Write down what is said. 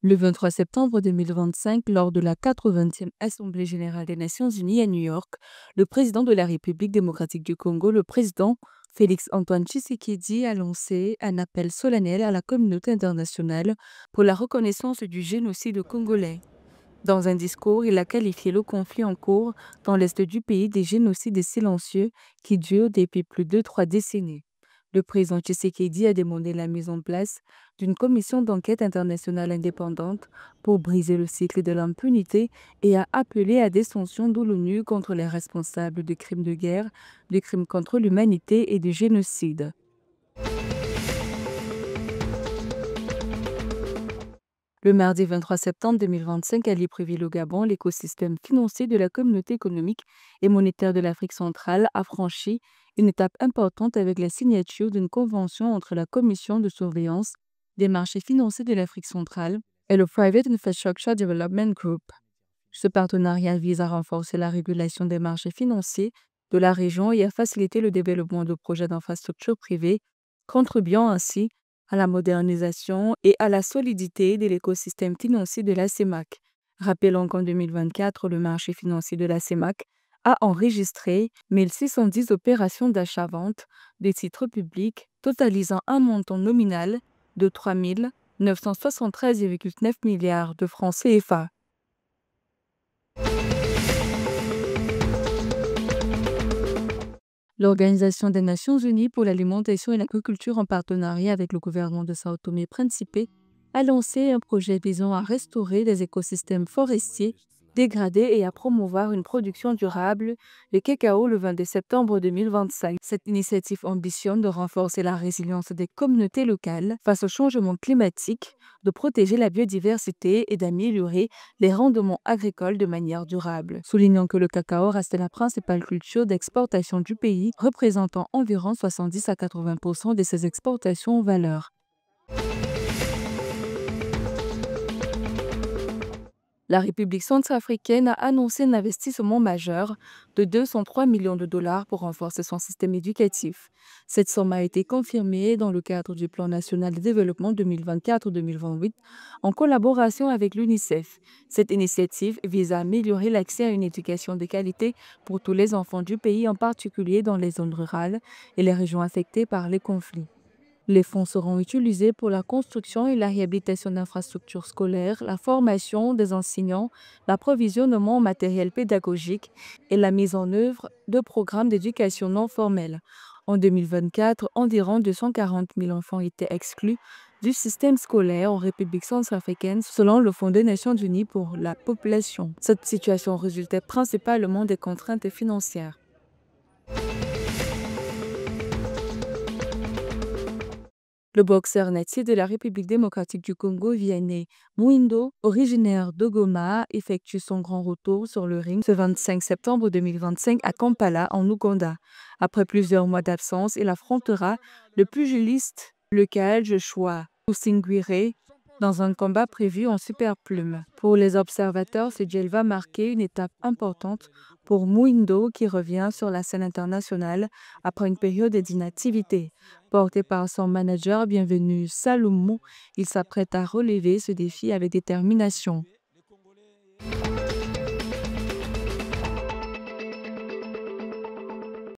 Le 23 septembre 2025, lors de la 80e Assemblée générale des Nations unies à New York, le président de la République démocratique du Congo, le président Félix-Antoine Tshisekedi, a lancé un appel solennel à la communauté internationale pour la reconnaissance du génocide congolais. Dans un discours, il a qualifié le conflit en cours dans l'est du pays des génocides silencieux qui durent depuis plus de 3 décennies. Le président Tshisekedi a demandé la mise en place d'une commission d'enquête internationale indépendante pour briser le cycle de l'impunité et a appelé à des sanctions de l'ONU contre les responsables de crimes de guerre, de crimes contre l'humanité et de génocide. Le mardi 23 septembre 2025, à Libreville au Gabon, l'écosystème financier de la communauté économique et monétaire de l'Afrique centrale a franchi une étape importante avec la signature d'une convention entre la Commission de surveillance des marchés financiers de l'Afrique centrale et le Private Infrastructure Development Group. Ce partenariat vise à renforcer la régulation des marchés financiers de la région et à faciliter le développement de projets d'infrastructures privées, contribuant ainsi à la modernisation et à la solidité de l'écosystème financier de la CEMAC. Rappelons qu'en 2024, le marché financier de la CEMAC a enregistré 1610 opérations d'achat-vente des titres publics, totalisant un montant nominal de 3 973,9 milliards de francs CFA. L'Organisation des Nations unies pour l'alimentation et l'agriculture, en partenariat avec le gouvernement de Sao Tomé et Principe, a lancé un projet visant à restaurer des écosystèmes forestiers dégradés et à promouvoir une production durable de cacao le 22 septembre 2025. Cette initiative ambitionne de renforcer la résilience des communautés locales face au changement climatique, de protéger la biodiversité et d'améliorer les rendements agricoles de manière durable. Soulignant que le cacao reste la principale culture d'exportation du pays, représentant environ 70 à 80% de ses exportations en valeur. La République centrafricaine a annoncé un investissement majeur de 203 millions de dollars pour renforcer son système éducatif. Cette somme a été confirmée dans le cadre du Plan national de développement 2024-2028 en collaboration avec l'UNICEF. Cette initiative vise à améliorer l'accès à une éducation de qualité pour tous les enfants du pays, en particulier dans les zones rurales et les régions affectées par les conflits. Les fonds seront utilisés pour la construction et la réhabilitation d'infrastructures scolaires, la formation des enseignants, l'approvisionnement en matériel pédagogique et la mise en œuvre de programmes d'éducation non formelle. En 2024, environ 240 000 enfants étaient exclus du système scolaire en République centrafricaine, selon le Fonds des Nations unies pour la population. Cette situation résultait principalement des contraintes financières. Le boxeur natif de la République démocratique du Congo, Vianney Mwindo, originaire de Goma, effectue son grand retour sur le ring ce 25 septembre 2025 à Kampala, en Ouganda. Après plusieurs mois d'absence, il affrontera le pugiliste local Joshua Usinguirre dans un combat prévu en superplume. Pour les observateurs, ce duel va marquer une étape importante pour Mwindo, qui revient sur la scène internationale après une période d'inactivité. Porté par son manager Bienvenu Salomo, il s'apprête à relever ce défi avec détermination.